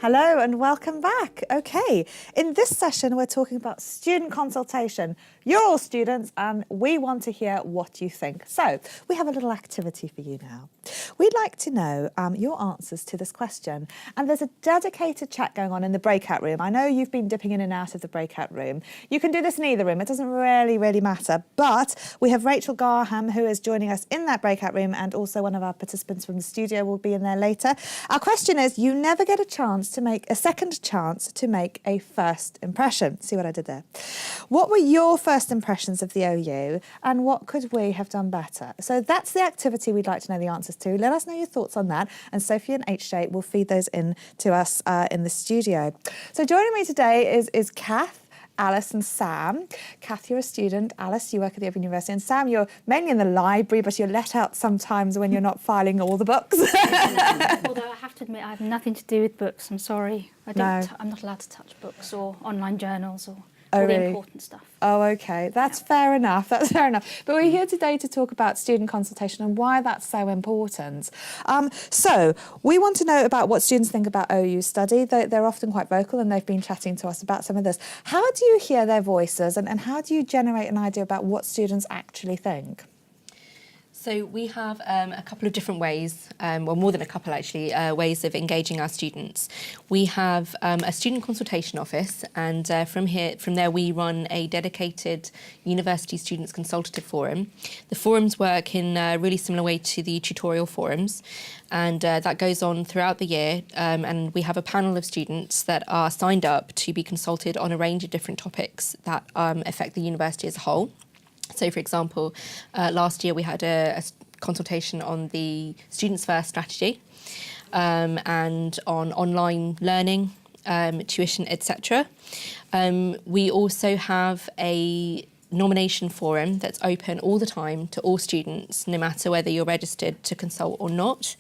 Hello and welcome back. Okay, in this session we're talking about student consultation. You're all students and we want to hear what you think. So we have a little activity for you now. We'd like to know your answers to this question, and there's a dedicated chat going on in the breakout room. I know you've been dipping in and out of the breakout room. You can do this in either room, it doesn't really matter, but we have Rachel Garham who is joining us in that breakout room, and also one of our participants from the studio will be in there later. Our question is, you never get a chance to make a second chance to make a first impression. See what I did there? What were your first impressions of the OU and what could we have done better? So that's the activity we'd like to know the answers to. Let us know your thoughts on that, and Sophie and HJ will feed those in to us in the studio. So joining me today is Kath, Alice and Sam. Kath, you're a student. Alice, you work at the Open University. And Sam, you're mainly in the library, but you're let out sometimes when you're not filing all the books. Although I have to admit, I have nothing to do with books. I'm sorry. I'm not allowed to touch books or online journals or all the important stuff. Oh, okay. That's fair enough. That's fair enough. But we're here today to talk about student consultation and why that's so important. So we want to know about what students think about OU study. They're often quite vocal and they've been chatting to us about some of this. How do you hear their voices and how do you generate an idea about what students actually think? So we have a couple of different ways, well, more than a couple actually, ways of engaging our students. We have a student consultation office, and from there we run a dedicated university students consultative forum. The forums work in a really similar way to the tutorial forums, and that goes on throughout the year, and we have a panel of students that are signed up to be consulted on a range of different topics that affect the university as a whole. So, for example, last year we had a consultation on the Students First strategy and on online learning, tuition, etc. We also have a nomination forum that's open all the time to all students, no matter whether you're registered to consult or not.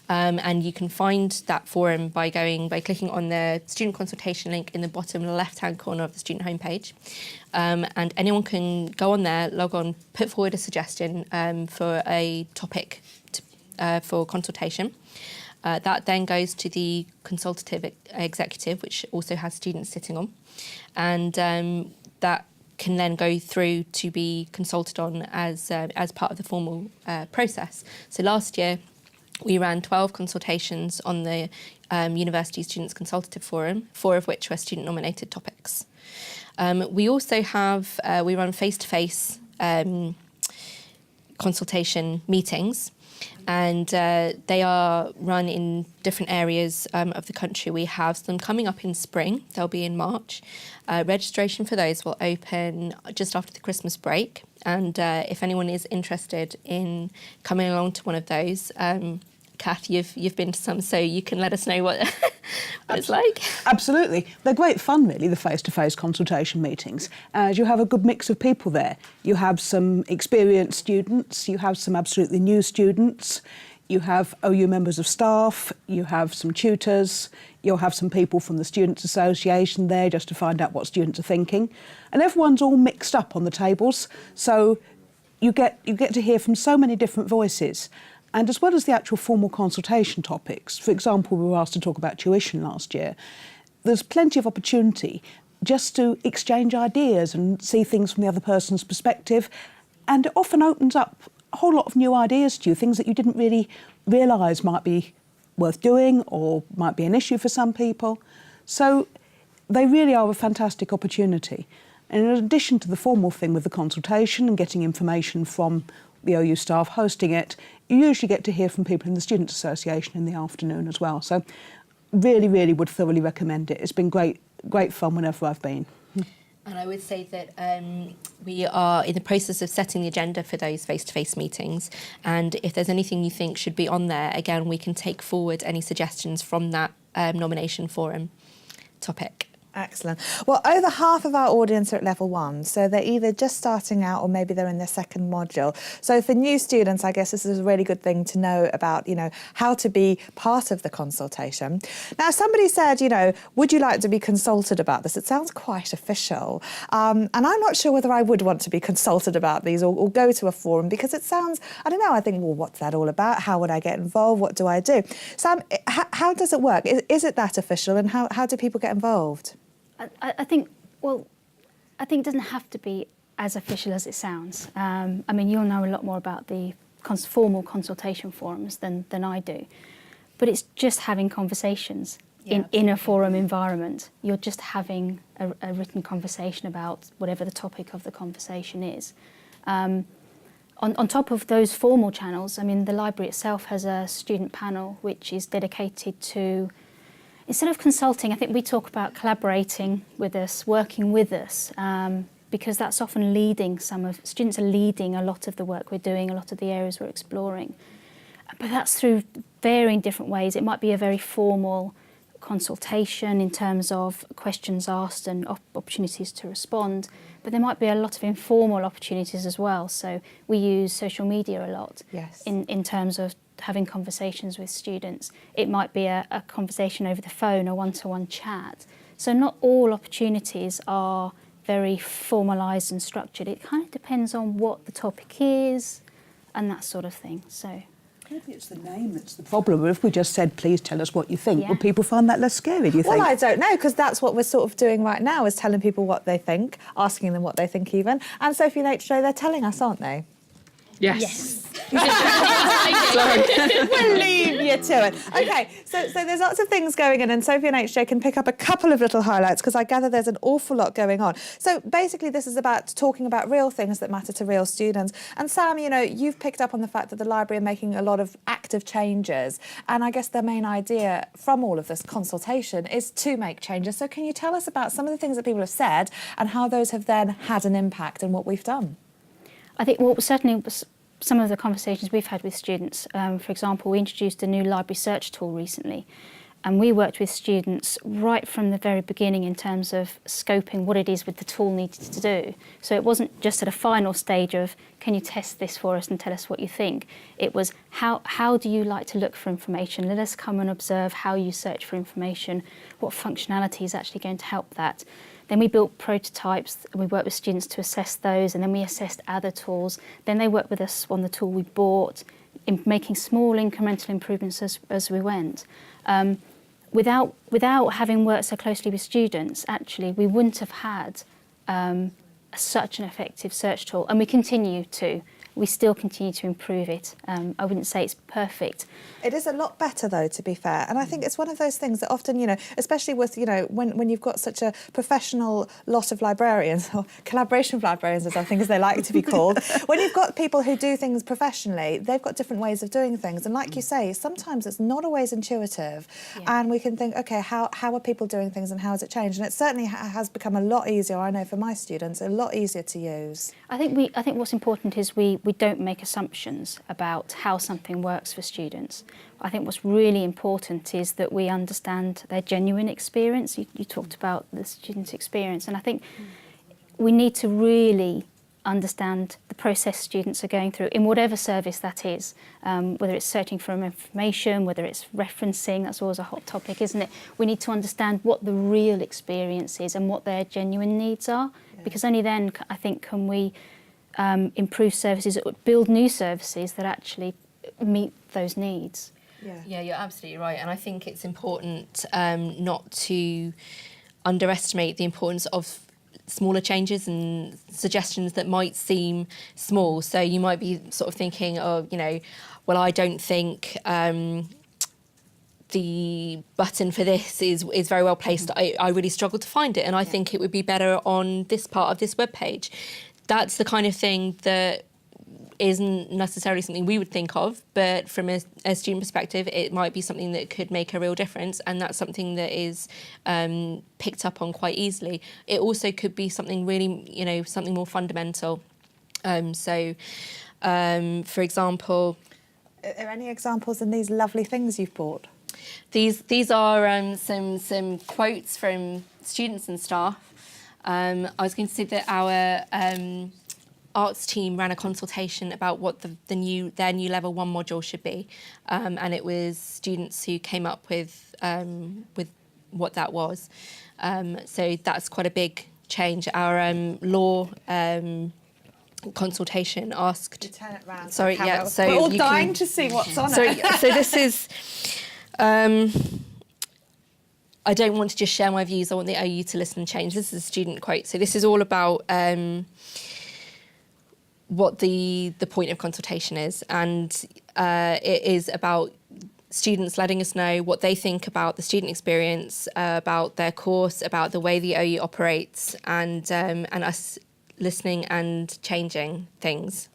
And you can find that forum by clicking on the student consultation link in the bottom left-hand corner of the student homepage. And anyone can go on there, log on, put forward a suggestion for a topic for consultation. That then goes to the consultative executive, which also has students sitting on. And that can then go through to be consulted on as part of the formal process. So last year, we ran 12 consultations on the University Students Consultative Forum, 4 of which were student-nominated topics. We also have, we run face-to-face consultation meetings, and they are run in different areas of the country. We have them coming up in spring, they'll be in March. Registration for those will open just after the Christmas break, and if anyone is interested in coming along to one of those, Kath, you've been to some, so you can let us know what it's like. Absolutely. They're great fun, really, the face-to-face consultation meetings, as you have a good mix of people there. You have some experienced students, you have some absolutely new students, you have OU members of staff, you have some tutors, you'll have some people from the Students' Association there just to find out what students are thinking. And everyone's all mixed up on the tables, so you get to hear from so many different voices. And as well as the actual formal consultation topics, for example, we were asked to talk about tuition last year, there's plenty of opportunity just to exchange ideas and see things from the other person's perspective. And it often opens up a whole lot of new ideas to you, things that you didn't really realise might be worth doing or might be an issue for some people. So they really are a fantastic opportunity. And in addition to the formal thing with the consultation and getting information from the OU staff hosting it, you usually get to hear from people in the Students' Association in the afternoon as well. So really would thoroughly recommend it. It's been great fun whenever I've been. And I would say that we are in the process of setting the agenda for those face-to-face meetings. And if there's anything you think should be on there, again, we can take forward any suggestions from that nomination forum topic. Excellent. Well, over half of our audience are at level 1, so they're either just starting out or maybe they're in their second module. So for new students, I guess this is a really good thing to know about, how to be part of the consultation. Now, somebody said, would you like to be consulted about this? It sounds quite official. And I'm not sure whether I would want to be consulted about these or go to a forum, because it sounds, I don't know, I think, well, what's that all about? How would I get involved? What do I do? Sam, how does it work? Is it that official, and how do people get involved? I think it doesn't have to be as official as it sounds. I mean, you'll know a lot more about the formal consultation forums than I do, but it's just having conversations in a forum environment. You're just having a written conversation about whatever the topic of the conversation is. On top of those formal channels, I mean, the library itself has a student panel which is dedicated to, instead of consulting, I think we talk about collaborating with us, working with us, because that's often students are leading a lot of the work we're doing, a lot of the areas we're exploring. But that's through varying different ways. It might be a very formal consultation in terms of questions asked and opportunities to respond, but there might be a lot of informal opportunities as well. So we use social media a lot in terms of having conversations with students. It might be a conversation over the phone, a one-to-one chat. So not all opportunities are very formalised and structured. It kind of depends on what the topic is and that sort of thing. So maybe it's the name that's the problem. If we just said, please tell us what you think, would people find that less scary, do you think? Well, I don't know, because that's what we're sort of doing right now, is telling people what they think, asking them what they think even. And Sophie and HJ, they're telling us, aren't they? Yes. We'll leave you to it. Okay, so there's lots of things going on, and Sophie and HJ can pick up a couple of little highlights, because I gather there's an awful lot going on. So basically this is about talking about real things that matter to real students. And Sam, you've picked up on the fact that the library are making a lot of active changes, and I guess the main idea from all of this consultation is to make changes. So can you tell us about some of the things that people have said and how those have then had an impact in what we've done? I think, well, certainly some of the conversations we've had with students, for example, we introduced a new library search tool recently, and we worked with students right from the very beginning in terms of scoping what it is with the tool needed to do. So it wasn't just at a final stage of, can you test this for us and tell us what you think? It was, how do you like to look for information? Let us come and observe how you search for information, what functionality is actually going to help that. Then we built prototypes, and we worked with students to assess those, and then we assessed other tools. Then they worked with us on the tool we bought, in making small incremental improvements as we went. Without having worked so closely with students, actually, we wouldn't have had such an effective search tool, and we continue to. We still continue to improve it. I wouldn't say it's perfect. It is a lot better, though, to be fair. And I think it's one of those things that often, especially with, when you've got such a professional lot of librarians, or collaboration of librarians, as I think as they like to be called, when you've got people who do things professionally, they've got different ways of doing things. And like you say, sometimes it's not always intuitive. Yeah. And we can think, OK, how are people doing things and how has it changed? And it certainly has become a lot easier, I know, for my students, a lot easier to use. I think what's important is we don't make assumptions about how something works for students. I think what's really important is that we understand their genuine experience. You talked about the student's experience, and I think we need to really understand the process students are going through in whatever service that is, whether it's searching for information, whether it's referencing. That's always a hot topic, isn't it? We need to understand what the real experience is and what their genuine needs are, because only then, I think, can we improve services, build new services that actually meet those needs. Yeah, you're absolutely right. And I think it's important not to underestimate the importance of smaller changes and suggestions that might seem small. So you might be sort of thinking, well, I don't think the button for this is very well placed. I really struggle to find it, and I think it would be better on this part of this webpage. That's the kind of thing that isn't necessarily something we would think of, but from a student perspective, it might be something that could make a real difference, and that's something that is picked up on quite easily. It also could be something really, something more fundamental. For example... Are there any examples in these lovely things you've bought? These are some quotes from students and staff. I was going to say that our arts team ran a consultation about what their new level 1 module should be, and it was students who came up with what that was. So that's quite a big change. Our law consultation asked. Turn it round. Sorry, yeah. So we're all you dying can, to see what's on so, it. so this is. I don't want to just share my views. I want the OU to listen and change. This is a student quote. So this is all about what the point of consultation is, and it is about students letting us know what they think about the student experience, about their course, about the way the OU operates, and us listening and changing things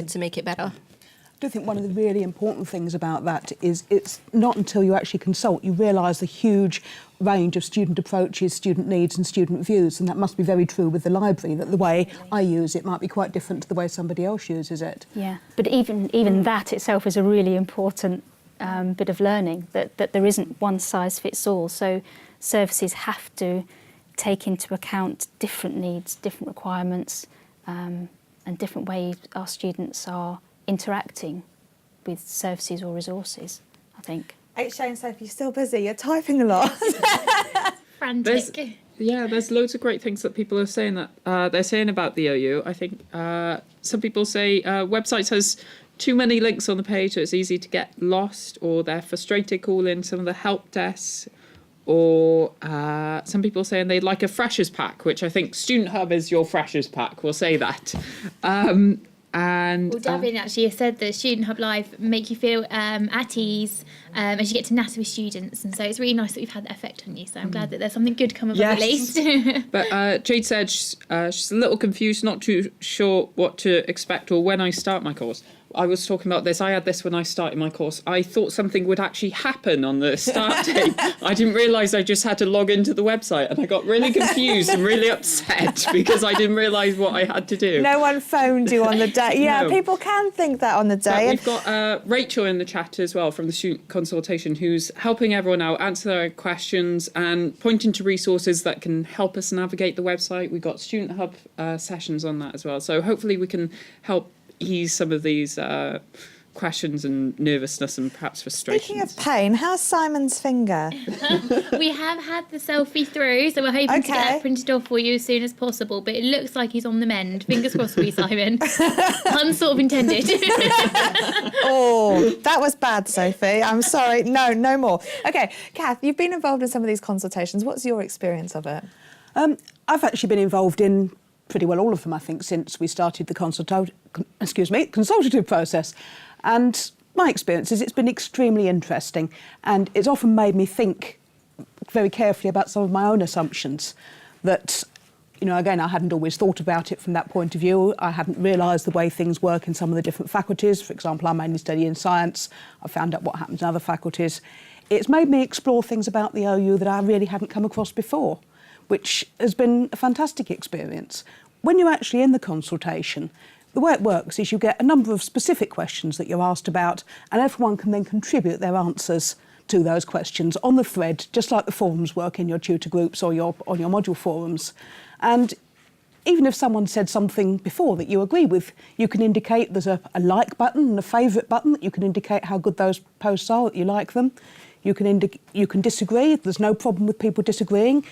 to make it better. I do think one of the really important things about that is it's not until you actually consult you realise the huge range of student approaches, student needs and student views, and that must be very true with the library, that the way I use it might be quite different to the way somebody else uses it. Yeah, but even that itself is a really important bit of learning, that there isn't one size fits all. So services have to take into account different needs, different requirements, and different ways our students are interacting with services or resources, I think. HJ and Sophie, you're still busy. You're typing a lot. Frantic. There's loads of great things that people are saying that they're saying about the OU. I think some people say websites has too many links on the page, so it's easy to get lost, or they're frustrated calling some of the help desks, or some people saying they'd like a freshers pack, which I think Student Hub is your freshers pack. We'll say that. And Davin actually has said that Student Hub Live make you feel at ease as you get to natter with students, and so it's really nice that we've had that effect on you. So I'm glad that there's something good coming from it at least. But Jade said she's a little confused, not too sure what to expect or when I start my course. I was talking about this. I had this when I started my course. I thought something would actually happen on the start date. I didn't realise I just had to log into the website, and I got really confused and really upset because I didn't realise what I had to do. No one phoned you on the day. Yeah, No. people can think that on the day. We've got Rachel in the chat as well from the student consultation, who's helping everyone out, answer their questions and pointing to resources that can help us navigate the website. We've got Student Hub sessions on that as well. So hopefully we can help ease some of these questions and nervousness and perhaps frustrations. Speaking of pain, how's Simon's finger? We have had the selfie through, so we're hoping to get that printed off for you as soon as possible, but it looks like he's on the mend. Fingers crossed for you, Simon. Pun sort of intended. Oh, that was bad, Sophie. I'm sorry. No more. Okay, Kath, you've been involved in some of these consultations. What's your experience of it? I've actually been involved in pretty well all of them, I think, since we started the consultative process. And my experience is it's been extremely interesting, and it's often made me think very carefully about some of my own assumptions that, you know, again, I hadn't always thought about it from that point of view. I hadn't realised the way things work in some of the different faculties. For example, I mainly study in science. I found out what happens in other faculties. It's made me explore things about the OU that I really hadn't come across before, which has been a fantastic experience. When you're actually in the consultation, the way it works is you get a number of specific questions that you're asked about, and everyone can then contribute their answers to those questions on the thread, just like the forums work in your tutor groups or on your module forums. And even if someone said something before that you agree with, you can indicate there's a like button and a favourite button that you can indicate how good those posts are, that you like them. You can disagree. There's no problem with people disagreeing.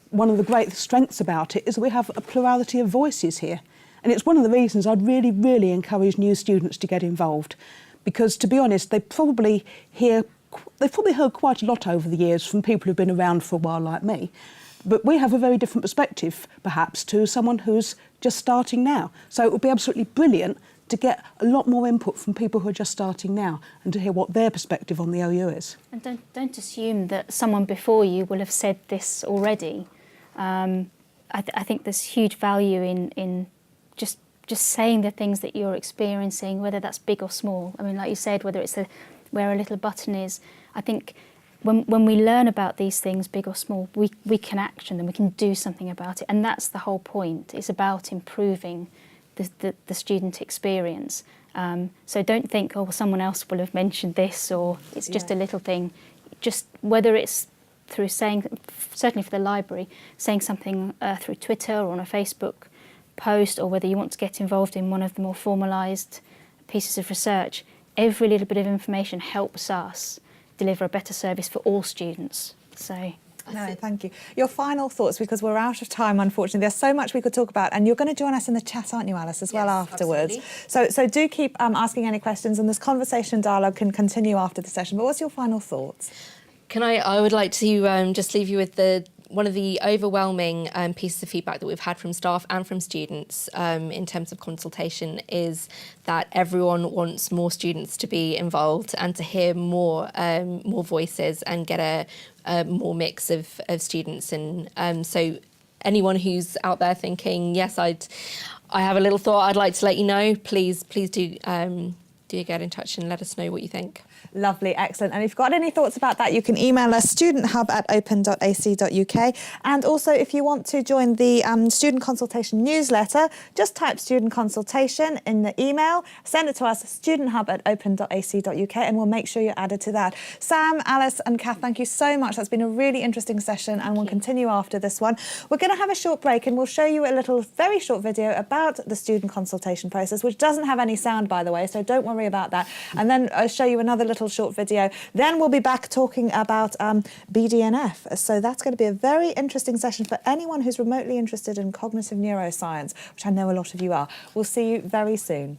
One of the great strengths about it is that we have a plurality of voices here. And it's one of the reasons I'd really, really encourage new students to get involved. Because, to be honest, they've probably heard quite a lot over the years from people who've been around for a while like me. But we have a very different perspective, perhaps, to someone who's just starting now. So it would be absolutely brilliant to get a lot more input from people who are just starting now and to hear what their perspective on the OU is. And don't assume that someone before you will have said this already. I think there's huge value in just saying the things that you're experiencing, whether that's big or small. I mean, like you said, whether it's where a little button is. I think when we learn about these things, big or small, we can action them, we can do something about it. And that's the whole point. It's about improving the student experience. So don't think, oh, well, someone else will have mentioned this, or it's just a little thing. just whether it's through saying, certainly for the library, saying something through Twitter or on a Facebook post, or whether you want to get involved in one of the more formalised pieces of research, every little bit of information helps us deliver a better service for all students. So. No, thank you. Your final thoughts, because we're out of time, unfortunately. There's so much we could talk about, and you're going to join us in the chat, aren't you, Alice, as well afterwards? Absolutely. So do keep asking any questions, and this conversation and dialogue can continue after the session. But what's your final thoughts? I would like to just leave you with one of the overwhelming pieces of feedback that we've had from staff and from students in terms of consultation is that everyone wants more students to be involved and to hear more voices and get a more mix of students. And so anyone who's out there thinking, yes, I have a little thought I'd like to let you know, please do get in touch and let us know what you think. Lovely, excellent. And if you've got any thoughts about that, you can email us studenthub@open.ac.uk. And also, if you want to join the student consultation newsletter, just type student consultation in the email, send it to us, studenthub@open.ac.uk, and we'll make sure you're added to that. Sam, Alice and Kath, thank you so much. That's been a really interesting session, and we'll continue after this one. We're going to have a short break, and we'll show you a little, very short video about the student consultation process, which doesn't have any sound, by the way, so don't worry about that. And then I'll show you another little short video. Then we'll be back talking about BDNF. So that's going to be a very interesting session for anyone who's remotely interested in cognitive neuroscience, which I know a lot of you are. We'll see you very soon.